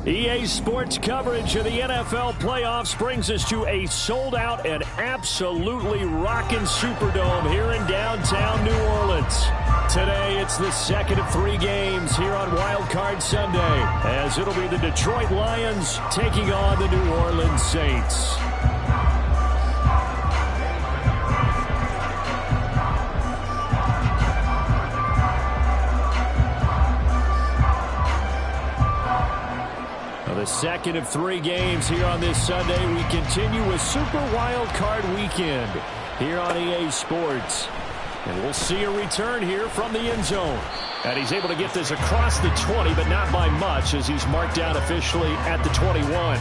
EA Sports coverage of the NFL playoffs brings us to a sold-out and absolutely rocking Superdome here in downtown New Orleans. Today, it's the second of 3 games here on Wild Card Sunday, as it'll be the Detroit Lions taking on the New Orleans Saints. The second of 3 games here on this Sunday. We continue with Super Wild Card Weekend here on EA Sports. And we'll see a return here from the end zone. And he's able to get this across the 20, but not by much, as he's marked down officially at the 21.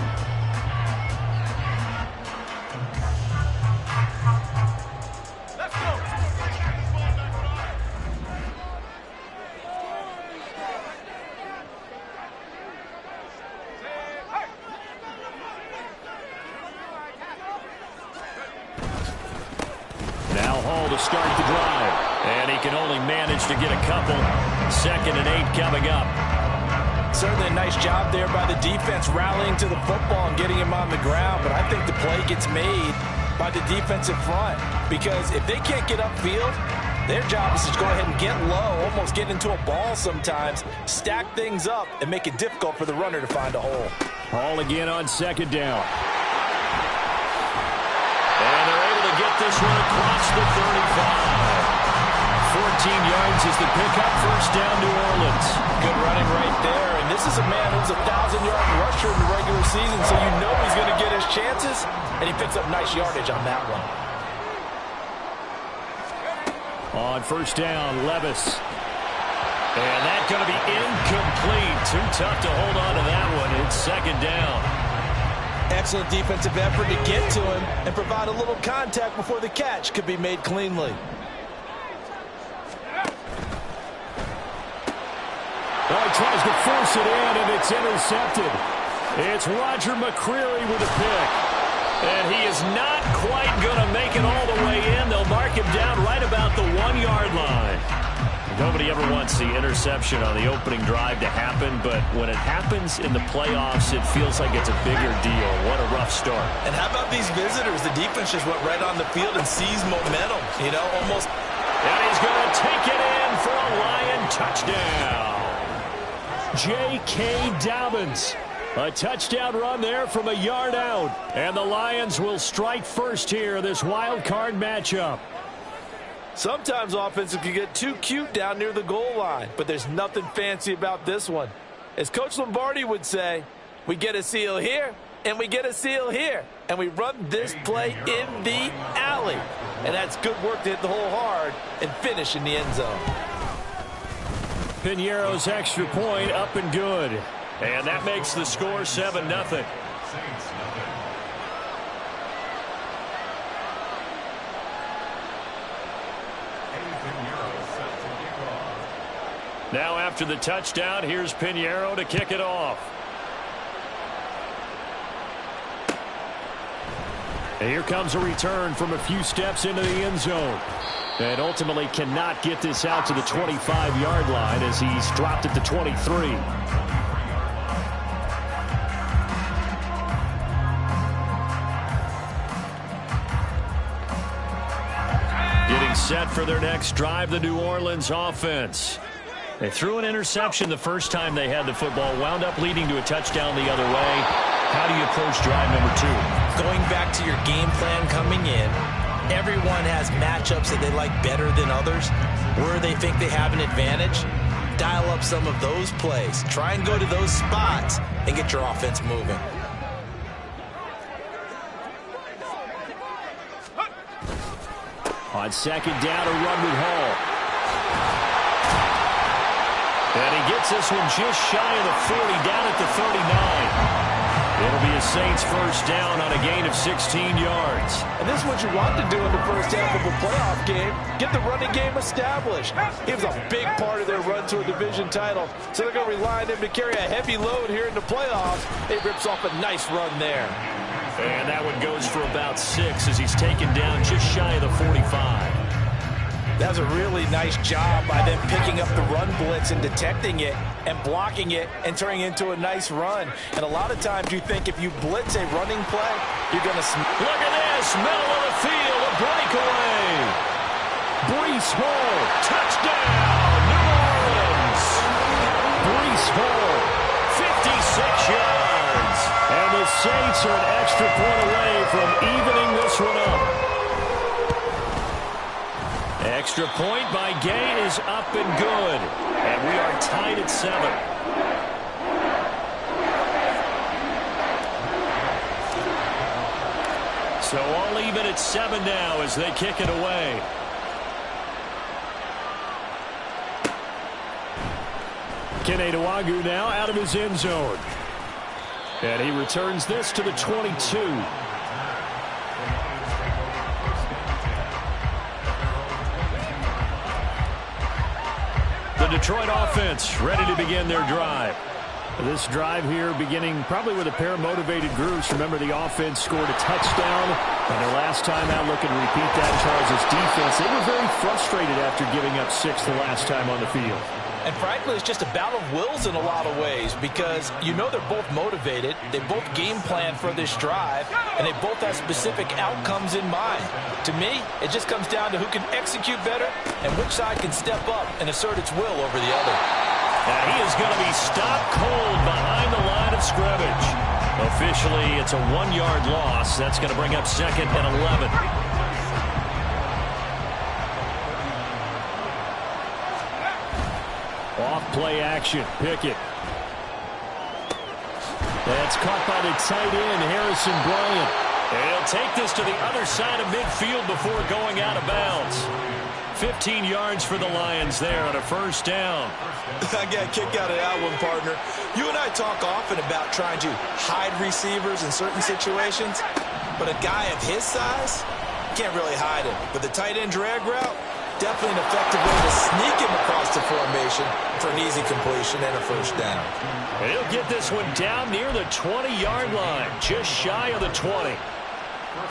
Start the drive, and he can only manage to get a couple. 2nd and 8 coming up. Certainly a nice job there by the defense rallying to the football and getting him on the ground, but I think the play gets made by the defensive front, because if they can't get upfield, their job is to go ahead and get low, almost get into a ball sometimes, stack things up, and make it difficult for the runner to find a hole. Ball again on 2nd down. And they're able to get this one across the 35. 14 yards is the pickup, 1st down, New Orleans. Good running right there, and this is a man who's a 1,000-yard rusher in the regular season, so you know he's going to get his chances, and he picks up nice yardage on that one. On 1st down, Levis. And that's going to be incomplete. Too tough to hold on to that one. It's 2nd down. Excellent defensive effort to get to him and provide a little contact before the catch could be made cleanly. Well, he tries to force it in, and it's intercepted. It's Roger McCreary with a pick. And he is not quite going to make it all the way in. They'll mark him down right about the 1-yard line. Nobody ever wants the interception on the opening drive to happen, but when it happens in the playoffs, it feels like it's a bigger deal. What a rough start. And how about these visitors? The defense just went right on the field and seized momentum, you know, almost. And he's going to take it in for a Lion touchdown. J.K. Dobbins. A touchdown run there from a yard out. And the Lions will strike first here, this wild card matchup. Sometimes offenses can get too cute down near the goal line, but there's nothing fancy about this one. As Coach Lombardi would say, we get a seal here, and we get a seal here, and we run this play in the alley. And that's good work to hit the hole hard and finish in the end zone. Piñeiro's extra point up and good. And that makes the score 7-0. Now after the touchdown, here's Piñeiro to kick it off. And here comes a return from a few steps into the end zone. And ultimately cannot get this out to the 25-yard line as he's dropped at the 23. Getting set for their next drive, the New Orleans offense. They threw an interception the first time they had the football, wound up leading to a touchdown the other way. How do you approach drive number 2? Going back to your game plan coming in, everyone has matchups that they like better than others. Where they think they have an advantage, dial up some of those plays. Try and go to those spots and get your offense moving. On 2nd down, a run with Hall. And he gets this one just shy of the 40, down at the 39. It'll be a Saints first down on a gain of 16 yards. And this is what you want to do in the first half of a playoff game. Get the running game established. He was a big part of their run to a division title. So they're going to rely on him to carry a heavy load here in the playoffs. He rips off a nice run there. And that one goes for about 6 as he's taken down just shy of the 45. That was a really nice job by them picking up the run blitz and detecting it and blocking it and turning it into a nice run. And a lot of times you think if you blitz a running play, you're going to... Look at this, middle of the field, a breakaway. Breece Hall, touchdown, New Orleans. Breece Hall, 56 yards. And the Saints are an extra point away from evening this one up. Extra point by Gay is up and good. And we are tied at 7. So all even at 7 now as they kick it away. Kene Nwangwu now out of his end zone. And he returns this to the 22. The Detroit offense ready to begin their drive. This drive here beginning probably with a pair of motivated groups. Remember, the offense scored a touchdown, and their last time out looking to repeat that Chargers defense. They were very frustrated after giving up 6 the last time on the field. And frankly, it's just a battle of wills in a lot of ways because you know they're both motivated. They both game plan for this drive, and they both have specific outcomes in mind. To me, it just comes down to who can execute better and which side can step up and assert its will over the other. Now he is going to be stopped cold behind the line of scrimmage. Officially, it's a 1-yard loss. That's going to bring up 2nd and 11. Off play action. Pickett. That's caught by the tight end, Harrison Bryant. And he'll take this to the other side of midfield before going out of bounds. 15 yards for the Lions there on a first down. I got a kick out of that one, partner. You and I talk often about trying to hide receivers in certain situations, but a guy of his size can't really hide him. But the tight end drag route, definitely an effective way to sneak him across the formation for an easy completion and a first down. And he'll get this one down near the 20-yard line, just shy of the 20.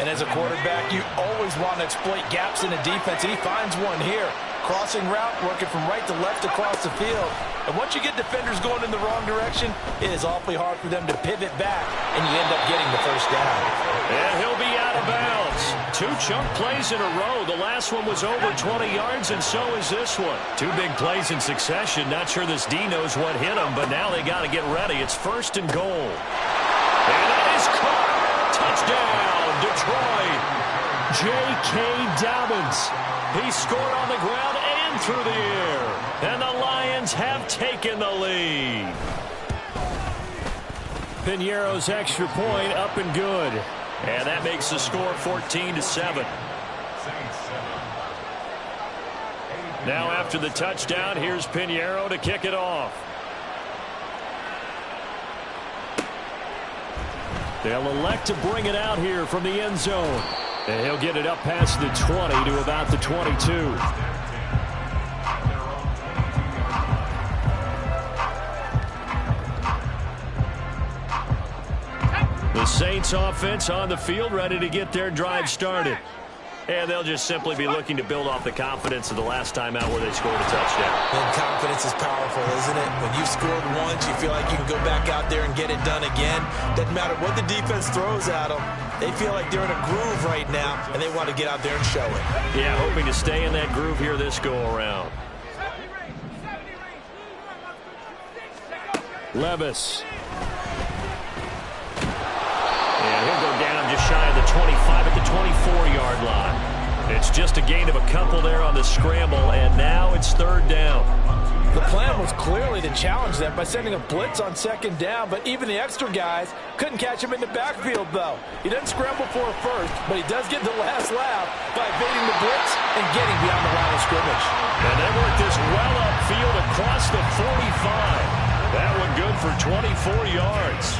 And as a quarterback, you always want to exploit gaps in the defense, and he finds one here. Crossing route, working from right to left across the field. And once you get defenders going in the wrong direction, it is awfully hard for them to pivot back, and you end up getting the first down. And he'll be out of bounds. 2 chunk plays in a row. The last one was over 20 yards, and so is this one. 2 big plays in succession. Not sure this D knows what hit him, but now they got to get ready. It's 1st and goal. And that is caught. Touchdown, Detroit. J.K. Dobbins. He scored on the ground and through the air. And the Lions have taken the lead. Piñeiro's extra point up and good. And that makes the score 14-7. Now after the touchdown, here's Piñeiro to kick it off. They'll elect to bring it out here from the end zone. And he'll get it up past the 20 to about the 22. The Saints offense on the field ready to get their drive started. And they'll just simply be looking to build off the confidence of the last time out where they scored a touchdown. And confidence is powerful, isn't it? When you've scored once, you feel like you can go back out there and get it done again. Doesn't matter what the defense throws at them. They feel like they're in a groove right now, and they want to get out there and show it. Yeah, hoping to stay in that groove here this go-around. Levis. And he'll go down just shy of the 25 at the 24-yard line. It's just a gain of a couple there on the scramble, and now it's 3rd down. The plan was clearly to challenge them by sending a blitz on 2nd down, but even the extra guys couldn't catch him in the backfield, though. He doesn't scramble for a first, but he does get the last laugh by evading the blitz and getting beyond the line of scrimmage. And they work this well upfield across the 45. That one good for 24 yards.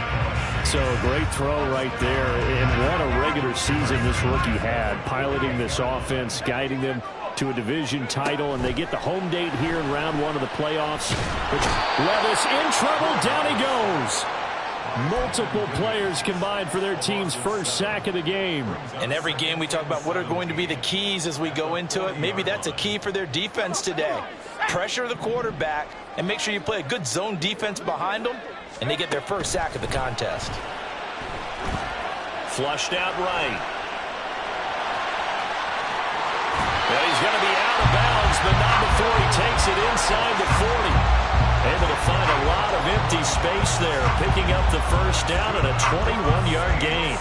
So a great throw right there, and what a regular season this rookie had, piloting this offense, guiding them to a division title, and they get the home date here in round 1 of the playoffs. Which Levis in trouble, down he goes. Multiple players combined for their team's first sack of the game. In every game we talk about what are going to be the keys as we go into it. Maybe that's a key for their defense today. Pressure the quarterback and make sure you play a good zone defense behind them, and they get their first sack of the contest. Flushed out right. Well, he's going to be out of bounds, but not before he takes it inside the 40. Able to find a lot of empty space there, picking up the first down and a 21-yard gain.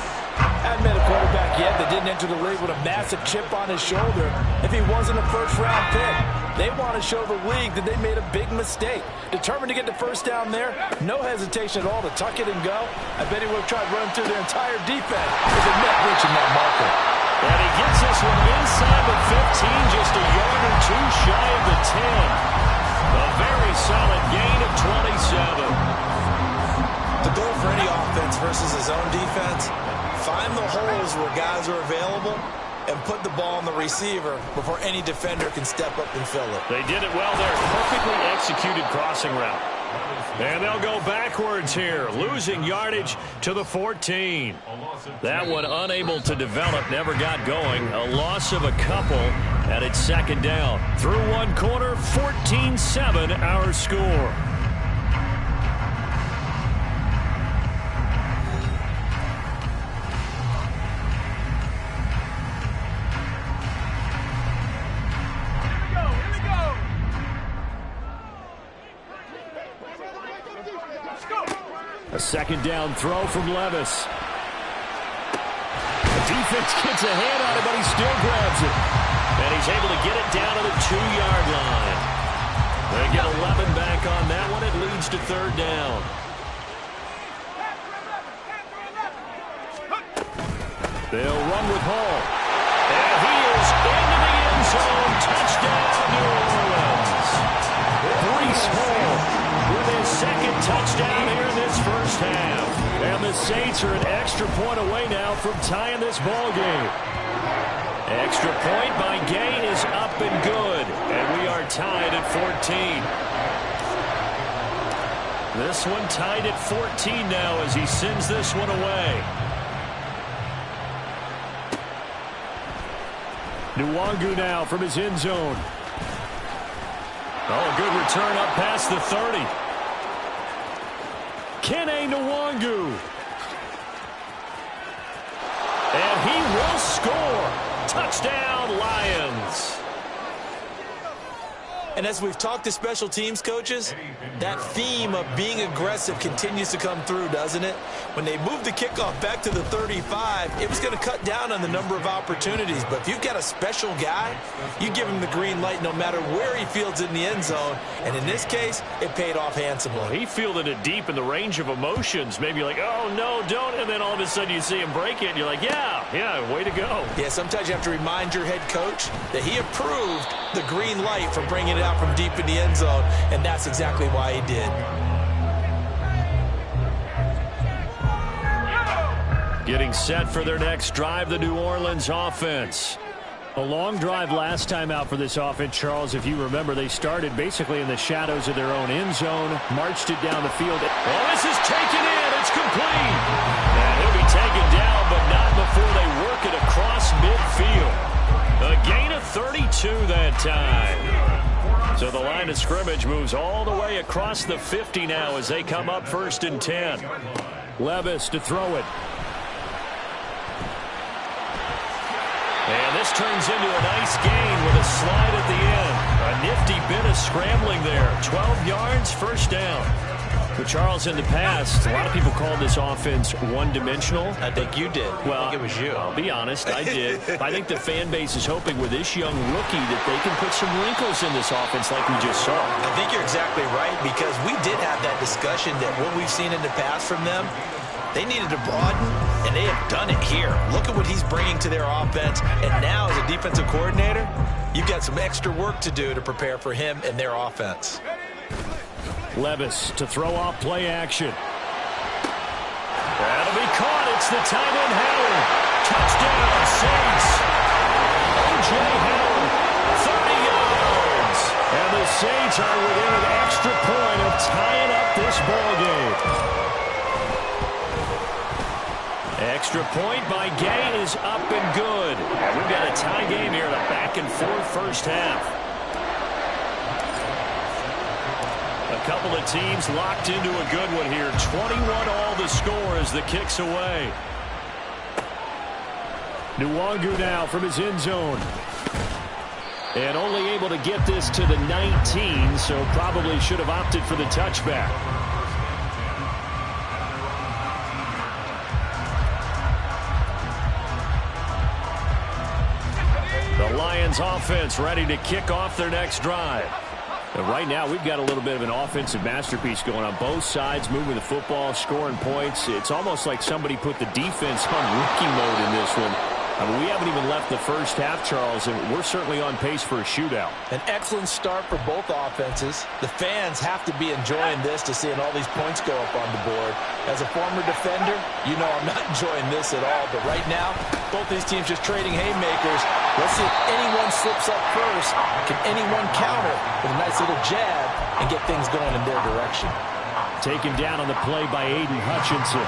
Hadn't met a quarterback yet that didn't enter the league with a massive chip on his shoulder if he wasn't a first-round pick. They want to show the league that they made a big mistake. Determined to get the first down there, no hesitation at all to tuck it and go. I bet he would have tried running through their entire defense if it meant reaching that marker. And he gets this one inside the 15, just a yard or two shy of the 10. A very solid gain of 27. The goal for any offense versus his own defense, find the holes where guys are available and put the ball on the receiver before any defender can step up and fill it. They did it well there. Perfectly executed crossing route. And they'll go backwards here, losing yardage to the 14. That one unable to develop, never got going. A loss of a couple, and it's second down. Through one quarter, 14-7 our score. A second down throw from Levis. The defense gets a hand on it, but he still grabs it. And he's able to get it down to the 2-yard line. They get 11 back on that one. It leads to third down. They'll run with Hall. And he is into the end zone. Touchdown, New Orleans. Breece Hall with his second touchdown here in this first half. And the Saints are an extra point away now from tying this ball game. Extra point by Gay is up and good. And we are tied at 14. This one tied at 14 now as he sends this one away. Nwangu now from his end zone. Oh, good return up past the 30. Kene Nwangu. And he will score. Touchdown, Lions. And as we've talked to special teams coaches, that theme of being aggressive continues to come through, doesn't it? When they moved the kickoff back to the 35, it was going to cut down on the number of opportunities. But if you've got a special guy, you give him the green light no matter where he fields it in the end zone. And in this case, it paid off handsomely. Well, he fielded it deep in the range of emotions. Maybe you're like, oh, no, don't. And then all of a sudden you see him break it, and you're like, yeah, way to go. Yeah, sometimes you have to remind your head coach that he approved the green light for bringing it out from deep in the end zone, and that's exactly why he did. Getting set for their next drive, the New Orleans offense. A long drive last time out for this offense, Charles. If you remember, they started basically in the shadows of their own end zone, marched it down the field. Well, this is taken in. It's complete. And he'll be taken down, but not before they work it across midfield. A gain of 32 that time. So the line of scrimmage moves all the way across the 50 now as they come up 1st and 10. Levis to throw it. And this turns into a nice gain with a slide at the end. A nifty bit of scrambling there. 12 yards, first down. But Charles, in the past, a lot of people called this offense one-dimensional. I think you did. Well, I think it was you. I'll be honest, I did. I think the fan base is hoping with this young rookie that they can put some wrinkles in this offense like we just saw. I think you're exactly right, because we did have that discussion that what we've seen in the past from them, they needed to broaden, and they have done it here. Look at what he's bringing to their offense, and now as a defensive coordinator, you've got some extra work to do to prepare for him and their offense. Levis to throw off play action. That'll be caught. It's the tight end Howard. Touchdown, Saints. O.J. Howard, 30 yards. And the Saints are within an extra point of tying up this ball game. Extra point by Gay is up and good. And we've got a tie game here in a back-and-forth first half. A couple of teams locked into a good one here. 21-all the score as the kick's away. Nwangu now from his end zone. And only able to get this to the 19, so probably should have opted for the touchback. The Lions offense ready to kick off their next drive. And right now we've got a little bit of an offensive masterpiece going on both sides, moving the football, scoring points. It's almost like somebody put the defense on rookie mode in this one. I mean, we haven't even left the first half, Charles, and we're certainly on pace for a shootout. An excellent start for both offenses. The fans have to be enjoying this to seeing all these points go up on the board. As a former defender, you know I'm not enjoying this at all. But right now, both these teams just trading haymakers. Let's see if anyone slips up first. Can anyone counter with a nice little jab and get things going in their direction? Taken down on the play by Aiden Hutchinson.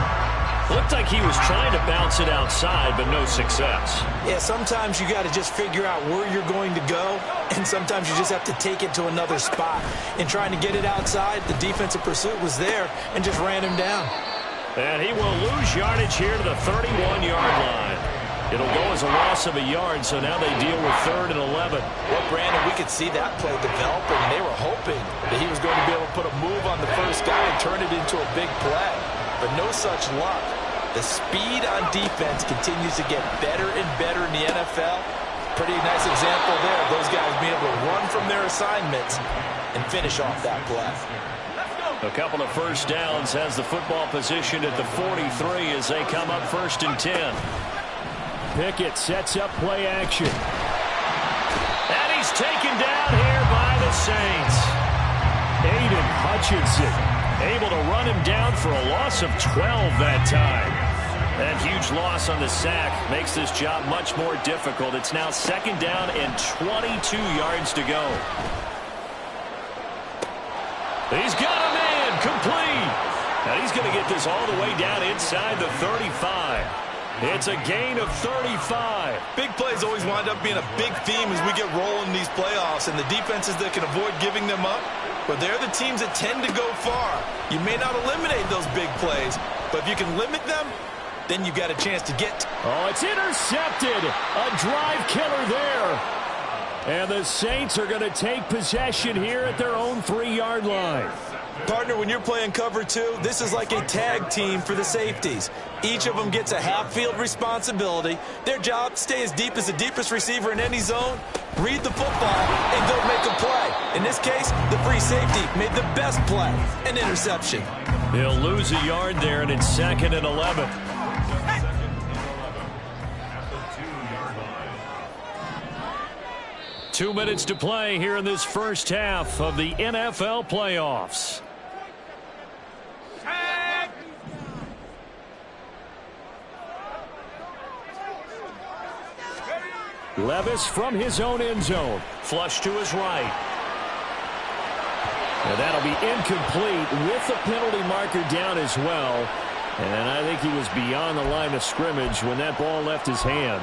Looked like he was trying to bounce it outside, but no success. Yeah, sometimes you got to just figure out where you're going to go, and sometimes you just have to take it to another spot. In trying to get it outside, the defensive pursuit was there and just ran him down. And he will lose yardage here to the 31-yard line. It'll go as a loss of a yard, so now they deal with 3rd and 11. Well, Brandon, we could see that play developing, and they were hoping that he was going to be able to put a move on the first guy and turn it into a big play. But no such luck. The speed on defense continues to get better and better in the NFL. Pretty nice example there of those guys being able to run from their assignments and finish off that play. A couple of first downs has the football positioned at the 43 as they come up 1st and 10. Pickett sets up play action. And he's taken down here by the Saints. Aiden Hutchinson able to run him down for a loss of 12 that time. That huge loss on the sack makes this job much more difficult. It's now 2nd down and 22 yards to go. He's got a man complete. And he's going to get this all the way down inside the 35. It's a gain of 35. Big plays always wind up being a big theme as we get rolling in these playoffs, and the defenses that can avoid giving them up, but they're the teams that tend to go far. You may not eliminate those big plays, but if you can limit them, then you got a chance to get. Oh, it's intercepted. A drive killer there. And the Saints are going to take possession here at their own 3-yard line. Partner, when you're playing cover 2, this is like a tag team for the safeties. Each of them gets a half-field responsibility. Their job, stay as deep as the deepest receiver in any zone, read the football, and go make a play. In this case, the free safety made the best play, an interception. He'll lose a yard there, and it's 2nd and 11. Two minutes to play here in this first half of the NFL playoffs. Levis from his own end zone. Flush to his right. And that'll be incomplete with the penalty marker down as well. And I think he was beyond the line of scrimmage when that ball left his hand.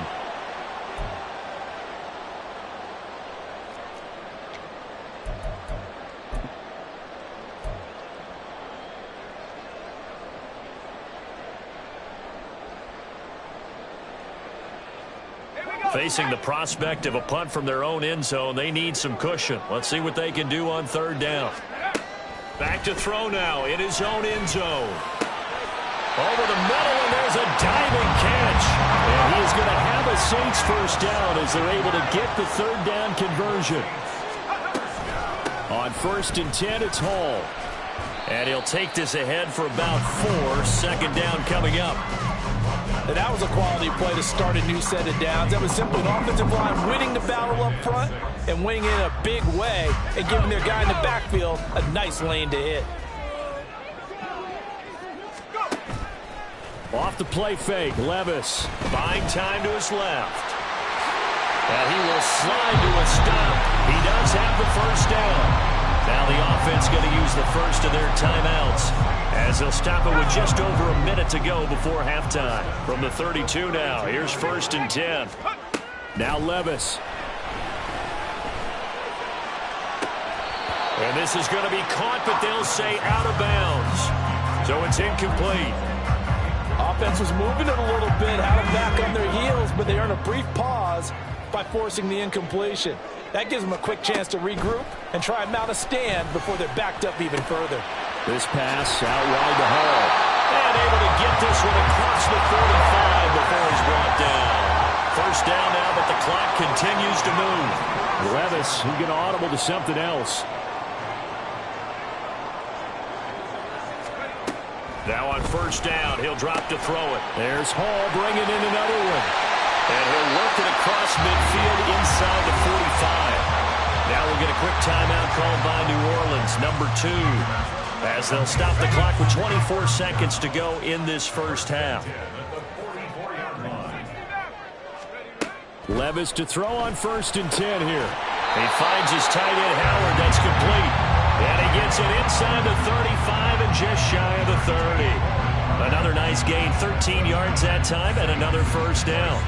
Facing the prospect of a punt from their own end zone, they need some cushion. Let's see what they can do on 3rd down. Back to throw now in his own end zone. Over the middle, and there's a diving catch. And he is going to have a Saints first down as they're able to get the 3rd down conversion. On 1st and 10, it's Hall. And he'll take this ahead for about 4. 2nd down coming up. And that was a quality play to start a new set of downs. That was simply an offensive line winning the battle up front and winning it in a big way and giving their guy in the backfield a nice lane to hit. Off the play fake, Levis buying time to his left. And he will slide to a stop. He does have the first down. Now the offense going to use the first of their timeouts as they'll stop it with just over a minute to go before halftime. From the 32 now, here's 1st and 10. Now Levis. And this is going to be caught, but they'll say out of bounds. So it's incomplete. Offense was moving it a little bit, had them back on their heels, but they earned a brief pause by forcing the incompletion. That gives them a quick chance to regroup and try and mount a stand before they're backed up even further. This pass out wide to Hall. And able to get this one across the 45 before he's brought down. First down now, but the clock continues to move. Levis, he's going to audible to something else. Now on first down, he'll drop to throw it. There's Hall bringing in another one. And he'll work it across midfield inside the 45. Now we'll get a quick timeout called by New Orleans, number 2. As they'll stop the clock with 24 seconds to go in this first half. Levis to throw on 1st and 10 here. He finds his tight end Howard. That's complete. And he gets it inside the 35 and just shy of the 30. Another nice gain, 13 yards that time, and another first down.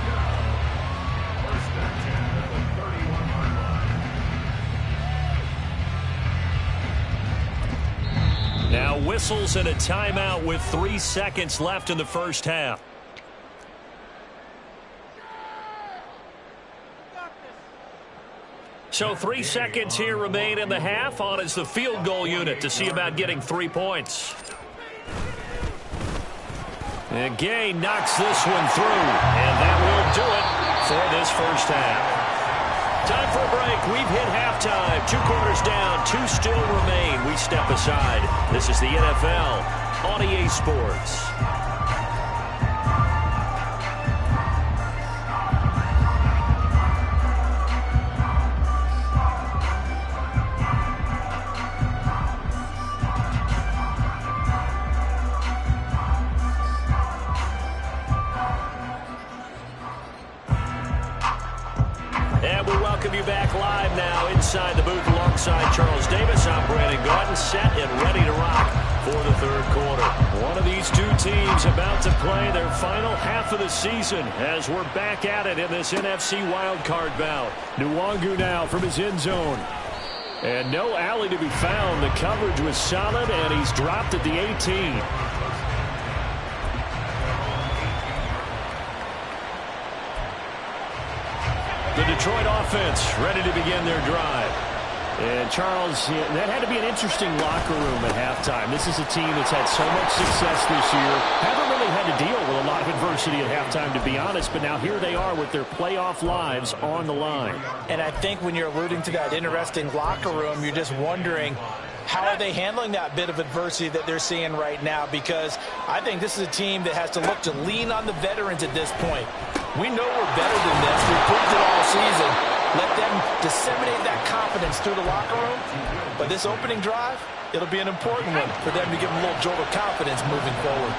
Now whistles and a timeout with 3 seconds left in the first half. So 3 seconds here remain in the half. On is the field goal unit to see about getting 3 points. And Gay knocks this one through. And that will do it for this first half. Time for a break. We've hit halftime. 2 quarters down. 2 still remain. We step aside. This is the NFL on EA Sports. And we welcome you back live now inside the booth alongside Charles Davis. I'm Brandon Gordon, set and ready to rock for the third quarter. One of these 2 teams about to play their final half of the season as we're back at it in this NFC wildcard bout. Nwangu now from his end zone. And no alley to be found. The coverage was solid, and he's dropped at the 18. The Detroit offense ready to begin their drive. And Charles, that had to be an interesting locker room at halftime. This is a team that's had so much success this year. Haven't really had to deal with a lot of adversity at halftime, to be honest. But now here they are with their playoff lives on the line. And I think when you're alluding to that interesting locker room, you're just wondering, how are they handling that bit of adversity that they're seeing right now? Because I think this is a team that has to look to lean on the veterans at this point. We know we're better than this. We've proved it all season. Let them disseminate that confidence through the locker room. But this opening drive, it'll be an important one for them to give them a little jolt of confidence moving forward.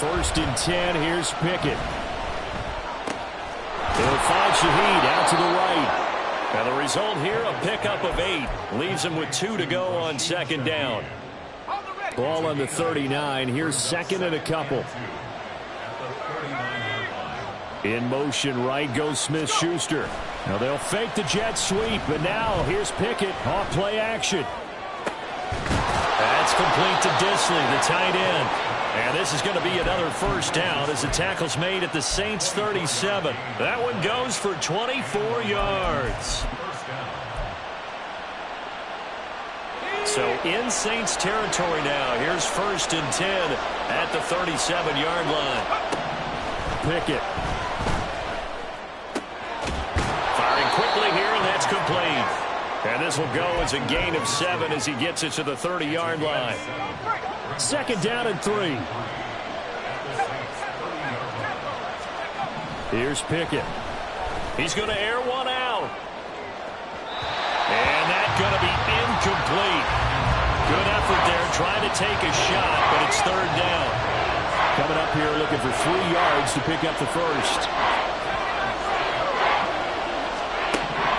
1st and 10, here's Pickett. He'll find Shaheed out to the right. And the result here, a pickup of 8. Leaves him with 2 to go on 2nd down. Ball on the 39. Here's 2nd and a couple. In motion, right goes Smith-Schuster. Now they'll fake the jet sweep, but now here's Pickett off play action. That's complete to Disley, the tight end. And this is going to be another first down as the tackle's made at the Saints 37. That one goes for 24 yards. So in Saints territory now. Here's 1st and 10 at the 37-yard line. Pickett. Firing quickly here, and that's complete. And this will go as a gain of 7 as he gets it to the 30-yard line. 2nd down and 3. Here's Pickett. He's going to air one out. And that's going to be incomplete. Good effort there, trying to take a shot, but it's 3rd down. Coming up here looking for 3 yards to pick up the first.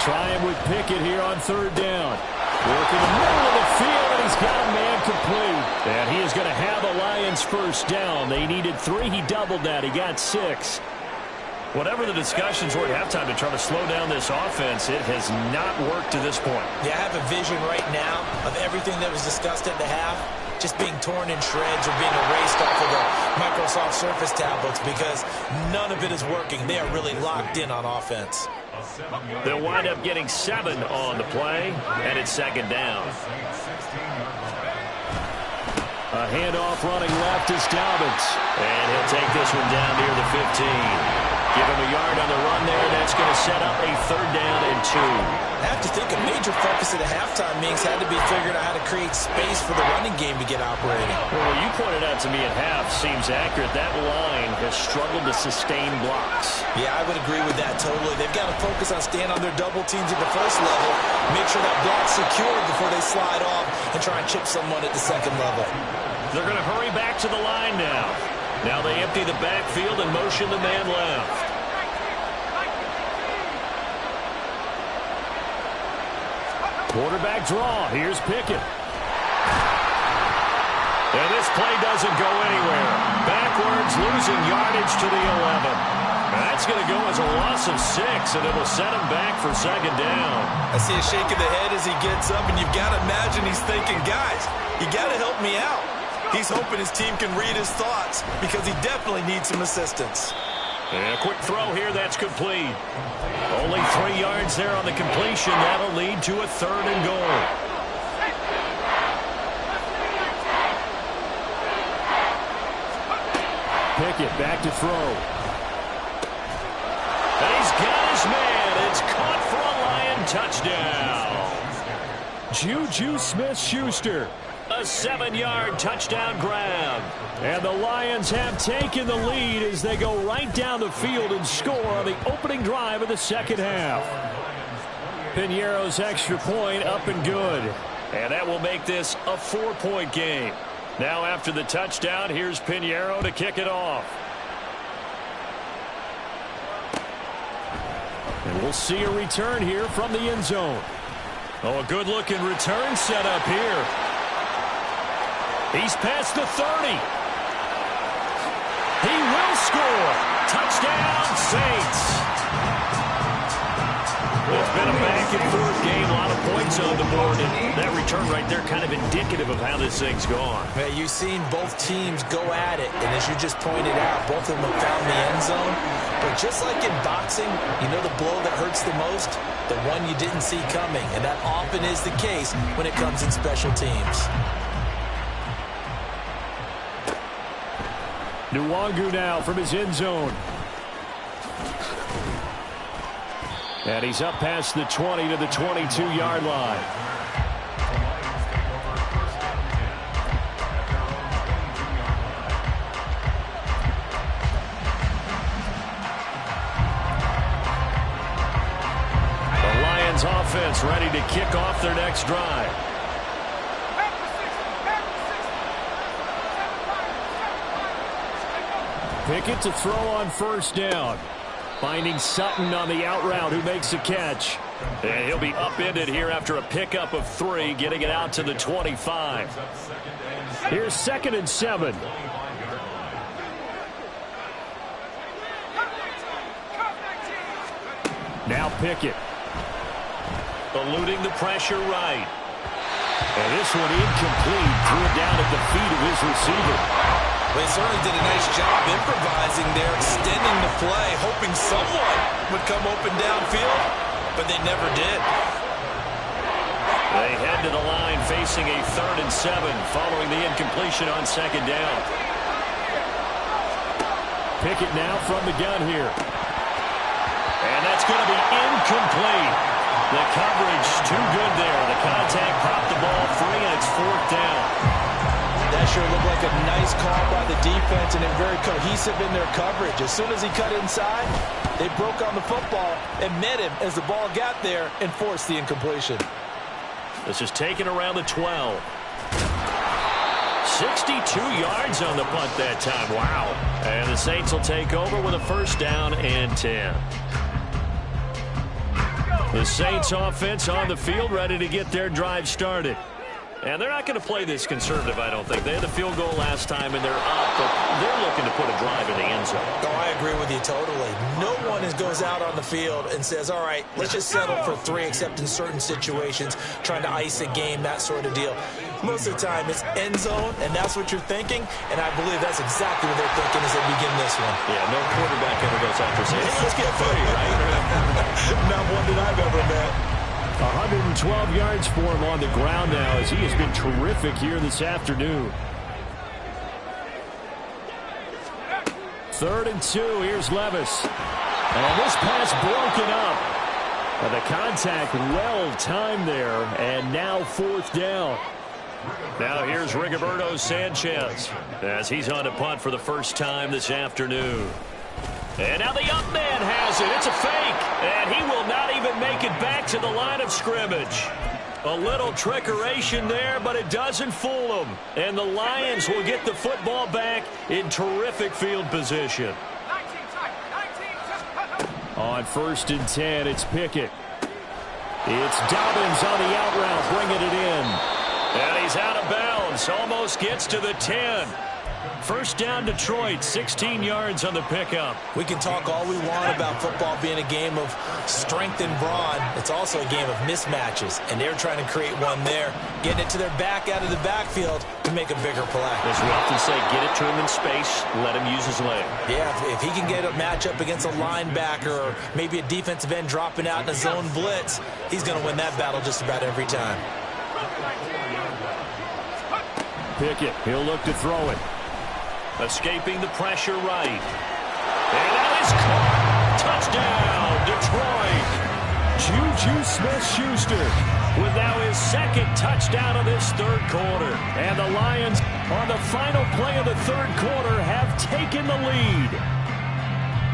try him with Pickett here on third down. Working the middle of the field, and he's got a man complete. And he is going to have the Lions first down. They needed 3. He doubled that. He got 6. Whatever the discussions were at halftime to try to slow down this offense, it has not worked to this point. Yeah, I have a vision right now of everything that was discussed at the half just being torn in shreds or being erased off of the Microsoft Surface tablets because none of it is working. They are really locked in on offense. They'll wind up getting 7 on the play, and it's second down. A handoff running left is Dobbins. And he'll take this one down near the 15. Give him a yard on the run there. That's going to set up a third down and 2. I have to think a major focus at the halftime means had to be figuring out how to create space for the running game to get operating. Well, what you pointed out to me at half seems accurate. That line has struggled to sustain blocks. Yeah, I would agree with that totally. They've got to focus on staying on their double teams at the first level, make sure that block's secured before they slide off and try and chip someone at the second level. They're going to hurry back to the line now. Now they empty the backfield and motion the man left. Quarterback draw. Here's Pickett. And this play doesn't go anywhere. Backwards, losing yardage to the 11. That's going to go as a loss of 6, and it'll set him back for second down. I see a shake of the head as he gets up, and you've got to imagine he's thinking, guys, you got to help me out. He's hoping his team can read his thoughts because he definitely needs some assistance. And a quick throw here, that's complete. Only 3 yards there on the completion. That'll lead to a third and goal. Pickett back to throw. And he's got his man. It's caught for a Lion touchdown. Juju Smith-Schuster. A 7-yard touchdown grab. And the Lions have taken the lead as they go right down the field and score on the opening drive of the second half. Piñeiro's extra point up and good. And that will make this a 4-point game. Now after the touchdown, here's Piñeiro to kick it off. And we'll see a return here from the end zone. Oh, a good-looking return set up here. He's past the 30. He will score. Touchdown, Saints. It's been a back-and-forth game, a lot of points on the board, and that return right there kind of indicative of how this thing's gone. Yeah, you've seen both teams go at it, and as you just pointed out, both of them have found the end zone. But just like in boxing, you know the blow that hurts the most? The one you didn't see coming, and that often is the case when it comes in special teams. Nwangu now from his end zone. And he's up past the 20 to the 22-yard line. The Lions offense ready to kick off their next drive. Pickett to throw on first down. Finding Sutton on the out route, who makes a catch. And he'll be upended here after a pickup of 3, getting it out to the 25. Here's 2nd and 7. Now Pickett. Eluding the pressure right. And this one incomplete. Threw it down at the feet of his receiver. They certainly did a nice job improvising there, extending the play, hoping someone would come open downfield, but they never did. They head to the line facing a 3rd and 7 following the incompletion on second down. Pickett now from the gun here. And that's going to be incomplete. The coverage too good there. The contact popped the ball free, and it's 4th down. That sure looked like a nice call by the defense, and they're very cohesive in their coverage. As soon as he cut inside, they broke on the football and met him as the ball got there and forced the incompletion. This is taken around the 12. 62 yards on the punt that time. Wow. And the Saints will take over with a 1st down and 10. The Saints offense on the field, ready to get their drive started. And they're not going to play this conservative, I don't think. They had the field goal last time, and they're up, but they're looking to put a drive in the end zone. Oh, I agree with you totally. No one goes out on the field and says, all right, let's just settle for 3, except in certain situations, trying to ice a game, that sort of deal. Most of the time, it's end zone, and that's what you're thinking, and I believe that's exactly what they're thinking as they begin this one. Yeah, no quarterback ever goes out there saying, hey, let's get 30, right? Not one that I've ever met. 112 yards for him on the ground now as he has been terrific here this afternoon. 3rd and 2. Here's Levis. And this pass broken up. And the contact well timed there. And now 4th down. Now here's Rigoberto Sanchez as he's on a punt for the first time this afternoon. And now the up man has it. It's a fake. And he will not even make it back to the line of scrimmage. A little trickeration there, but it doesn't fool them. And the Lions will get the football back in terrific field position. On 1st and 10, it's Pickett. It's Dobbins on the out route, bringing it in. And he's out of bounds. Almost gets to the 10. First down, Detroit, 16 yards on the pickup. We can talk all we want about football being a game of strength and brawn. It's also a game of mismatches, and they're trying to create one there, getting it to their back out of the backfield to make a bigger play. As we often say, get it to him in space, let him use his leg. Yeah, if he can get a matchup against a linebacker or maybe a defensive end dropping out in a zone blitz, he's going to win that battle just about every time. Pickett, he'll look to throw it. Escaping the pressure right. And that is caught. Touchdown, Detroit. Juju Smith-Schuster with now his 2nd touchdown of this 3rd quarter. And the Lions, on the final play of the 3rd quarter, have taken the lead.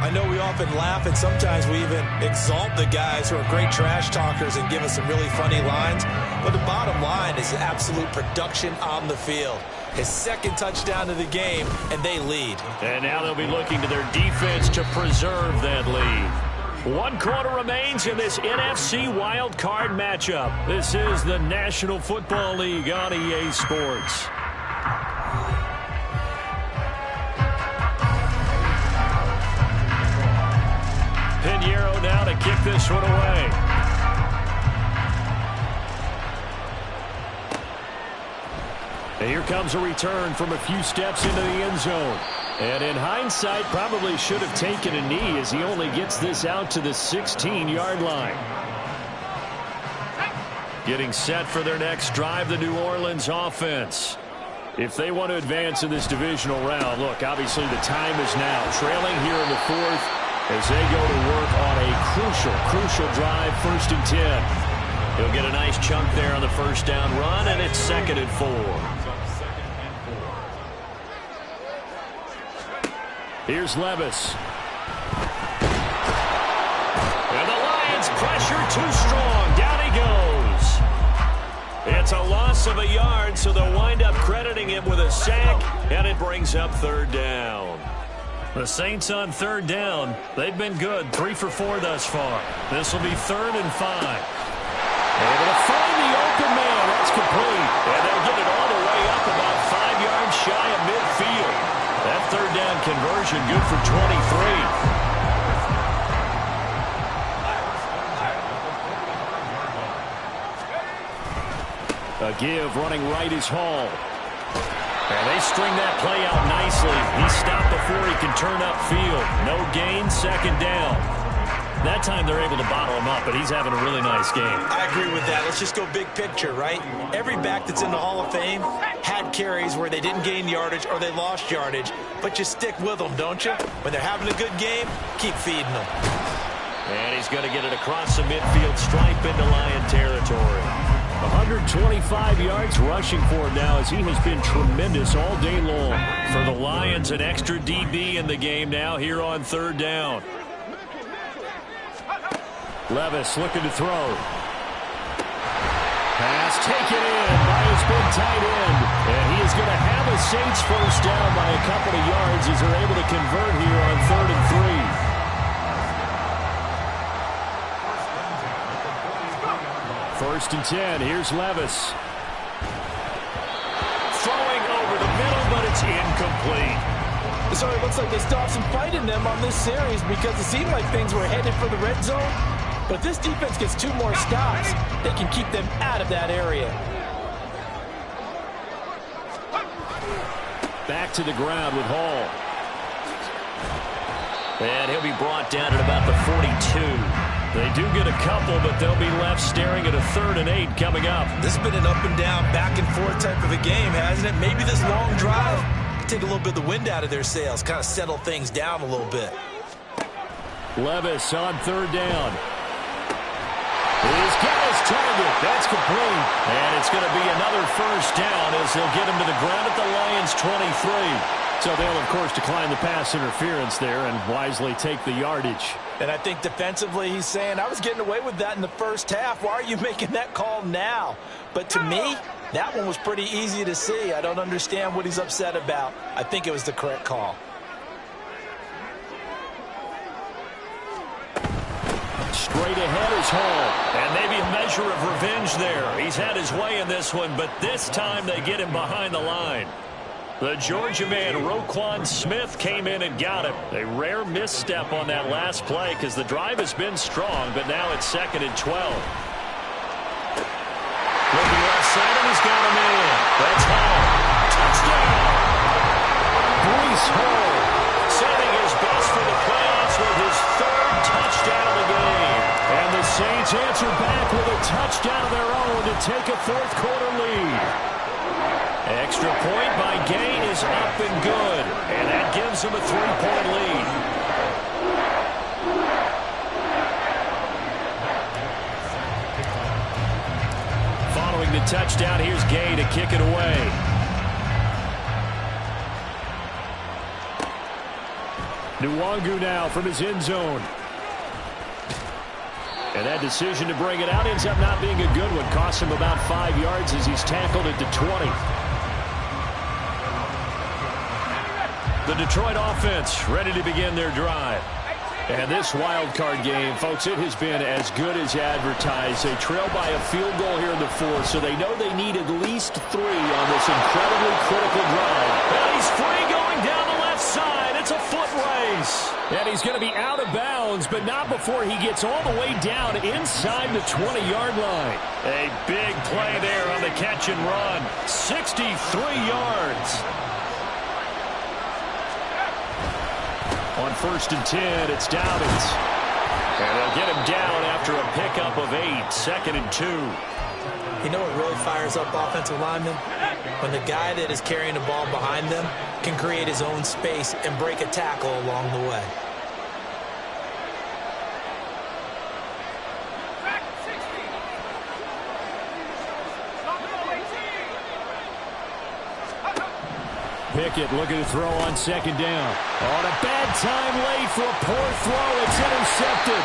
I know we often laugh, and sometimes we even exalt the guys who are great trash talkers and give us some really funny lines. But the bottom line is absolute production on the field. His 2nd touchdown of the game, and they lead. And now they'll be looking to their defense to preserve that lead. 1 quarter remains in this NFC wild card matchup. This is the National Football League on EA Sports. Pinheiro now to kick this one away. And here comes a return from a few steps into the end zone. And in hindsight, probably should have taken a knee as he only gets this out to the 16-yard line. Getting set for their next drive, the New Orleans offense. If they want to advance in this divisional round, look, obviously the time is now. Trailing here in the 4th as they go to work on a crucial drive, 1st and 10. He'll get a nice chunk there on the 1st down run, and it's 2nd and 4. Here's Levis. And the Lions pressure too strong. Down he goes. It's a loss of a yard, so they'll wind up crediting him with a sack, and it brings up 3rd down. The Saints on 3rd down. They've been good, 3 for 4 thus far. This will be 3rd and 5. Able to find the open man. That's complete. And they'll get it all the way up about 5 yards shy of midfield. That 3rd down conversion good for 23. A give running right is Hall. And they string that play out nicely. He stopped before he can turn upfield. No gain, 2nd down. That time they're able to bottle him up, but he's having a really nice game. I agree with that. Let's just go big picture, right? Every back that's in the Hall of Fame had carries where they didn't gain yardage or they lost yardage, but you stick with them, don't you? When they're having a good game, keep feeding them. And he's going to get it across the midfield stripe into Lion territory. 125 yards rushing for him now as he has been tremendous all day long. For the Lions, an extra DB in the game now here on 3rd down. Levis looking to throw. Pass taken in by his big tight end. And he is going to have a Saints 1st down by a couple of yards as they're able to convert here on 3rd and 3. First and 10. Here's Levis. Throwing over the middle, but it's incomplete. So it looks like they still have some fight in them on this series because it seemed like things were headed for the red zone. But if this defense gets 2 more stops, they can keep them out of that area. Back to the ground with Hall. And he'll be brought down at about the 42. They do get a couple, but they'll be left staring at a 3rd and 8 coming up. This has been an up and down, back and forth type of a game, hasn't it? Maybe this long drive can take a little bit of the wind out of their sails, kind of settle things down a little bit. Levis on 3rd down. He's got his target. That's complete. And it's going to be another first down as they'll get him to the ground at the Lions' 23. So they'll, of course, decline the pass interference there and wisely take the yardage. And I think defensively he's saying, I was getting away with that in the first half. Why are you making that call now? But to me, that one was pretty easy to see. I don't understand what he's upset about. I think it was the correct call. Straight ahead is Hall. And maybe a measure of revenge there. He's had his way in this one, but this time they get him behind the line. The Georgia man, Roquan Smith, came in and got him. A rare misstep on that last play because the drive has been strong, but now it's 2nd and 12. Looking left side, and he's got him in. That's Hall. Touchdown! Breece Hall setting his best for the playoffs with his 3rd touchdown of the game. And the Saints answer back with a touchdown of their own to take a 4th quarter lead. Extra point by Gay is up and good, and that gives them a 3-point lead. Following the touchdown, here's Gay to kick it away. Nwangu now from his end zone. And that decision to bring it out ends up not being a good one. Costs him about 5 yards as he's tackled at the 20. The Detroit offense ready to begin their drive. And this wild card game, folks, it has been as good as advertised. They trail by a field goal here in the 4th, so they know they need at least 3 on this incredibly critical drive. And he's free going down the left side. It's a foot race. And he's going to be out of bounds, but not before he gets all the way down inside the 20-yard line. A big play there on the catch and run. 63 yards. On 1st and 10, it's Dobbins. And they'll get him down after a pickup of 8, 2nd and 2. You know what really fires up offensive linemen? When the guy that is carrying the ball behind them can create his own space and break a tackle along the way. Pickett looking to throw on 2nd down. On a bad time late for a poor throw. It's intercepted.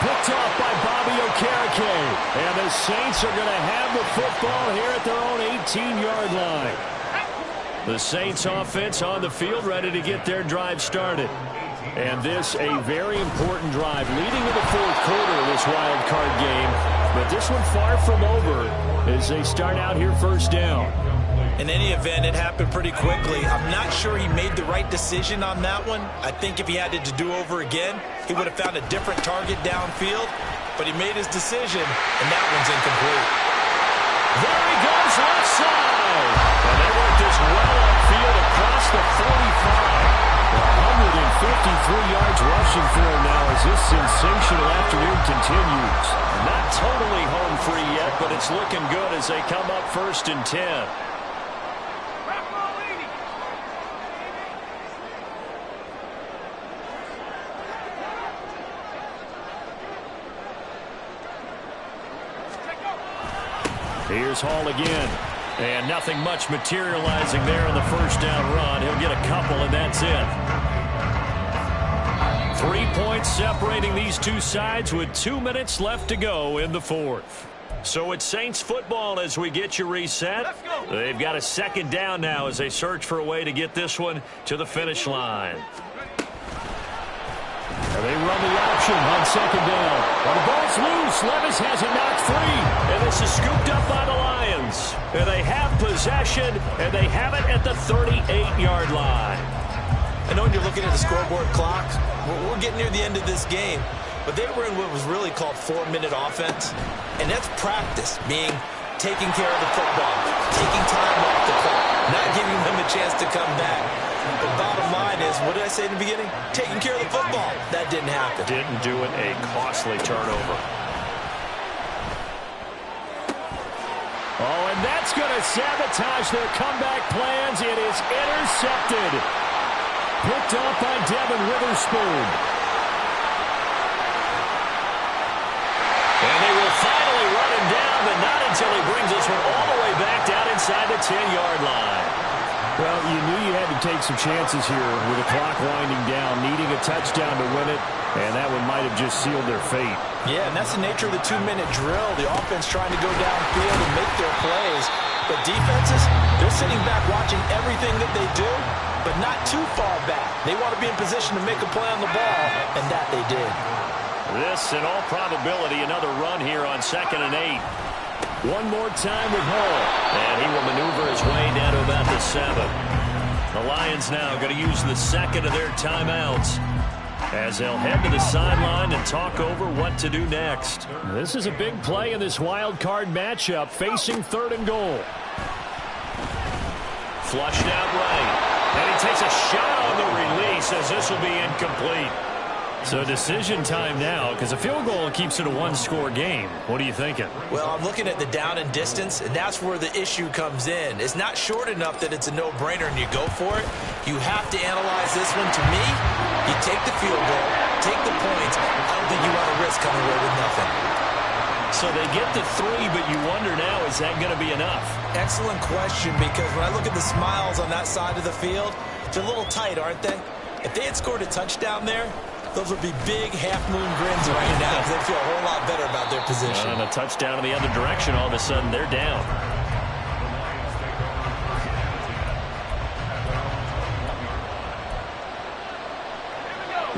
Picked off by Bobby Okereke. And the Saints are going to have the football here at their own 18-yard line. The Saints offense on the field ready to get their drive started. And this a very important drive leading to the 4th quarter of this wild card game. But this one far from over as they start out here 1st down. In any event, it happened pretty quickly. I'm not sure he made the right decision on that one. I think if he had it to do over again, he would have found a different target downfield. But he made his decision, and that one's incomplete. There he goes left side. And they work this well upfield across the 45. 153 yards rushing for him now as this sensational afternoon continues. Not totally home free yet, but it's looking good as they come up 1st and 10. Here's Hall again. And nothing much materializing there on the 1st down run. He'll get a couple, and that's it. 3 points separating these two sides with 2 minutes left to go in the 4th. So it's Saints football as we get you reset. They've got a 2nd down now as they search for a way to get this one to the finish line. They run the option on second down. When the ball's loose, Levis has it knocked free. And this is scooped up by the Lions. And they have possession, and they have it at the 38-yard line. I know when you're looking at the scoreboard clock, we're getting near the end of this game, but they were in what was really called 4-minute offense. And that's practice, meaning taking care of the football, taking time off the clock, not giving them a chance to come back. The bottom line is, what did I say in the beginning? Taking care of the football. That didn't happen. Didn't do it. A costly turnover. Oh, and that's going to sabotage their comeback plans. It is intercepted. Picked up by Devin Witherspoon. And they will finally run him down, but not until he brings this one all the way back down inside the 10-yard line. Well, you knew you had to take some chances here with the clock winding down, needing a touchdown to win it, and that one might have just sealed their fate. Yeah, and that's the nature of the 2-minute drill. The offense trying to go downfield and make their plays. But defenses, they're sitting back watching everything that they do, but not too far back. They want to be in position to make a play on the ball, and that they did. This, in all probability, another run here on 2nd and 8. One more time with Hall. And he will maneuver his way down to about the 7. The Lions now going to use the second of their timeouts as they'll head to the sideline and talk over what to do next. This is a big play in this wild card matchup, facing 3rd and goal. Flushed out right. And he takes a shot on the release as this will be incomplete. So decision time now, because a field goal keeps it a one-score game. What are you thinking? Well, I'm looking at the down and distance, and that's where the issue comes in. It's not short enough that it's a no-brainer and you go for it. You have to analyze this one. To me, you take the field goal, take the points. I don't think you want to risk coming away with nothing. So they get the 3, but you wonder now, is that going to be enough? Excellent question, because when I look at the smiles on that side of the field, they're a little tight, aren't they? If they had scored a touchdown there, those would be big half-moon grins right now because they feel a whole lot better about their position. And a touchdown in the other direction, all of a sudden they're down.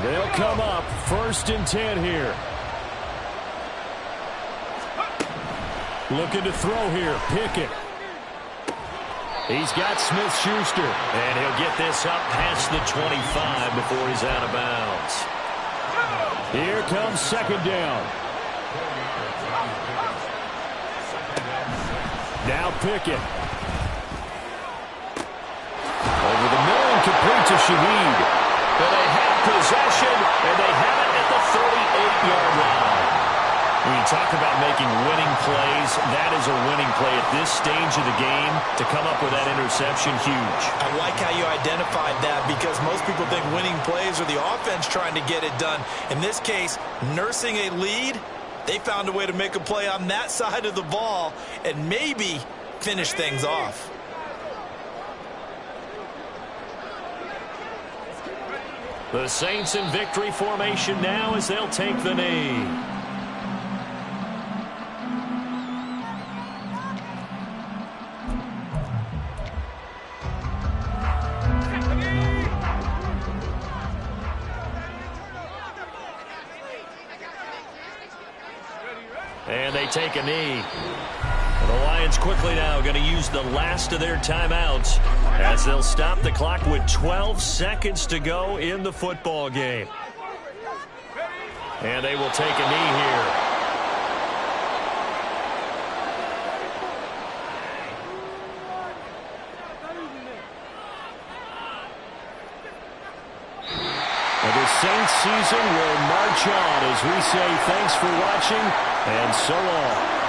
They'll come up 1st and 10 here. Looking to throw here. Pickett. He's got Smith-Schuster. And he'll get this up past the 25 before he's out of bounds. Here comes 2nd down. Now Pickett. Over the middle and complete to Shaheed. But they have possession, and they have it at the 38-yard line. When you talk about making winning plays, that is a winning play at this stage of the game. To come up with that interception, huge. I like how you identified that because most people think winning plays are the offense trying to get it done. In this case, nursing a lead, they found a way to make a play on that side of the ball and maybe finish things off. The Saints in victory formation now as they'll take the knee. And they take a knee. And the Lions quickly now going to use the last of their timeouts as they'll stop the clock with 12 seconds to go in the football game. And they will take a knee here. And the Saints season will march on as we say thanks for watching and so long.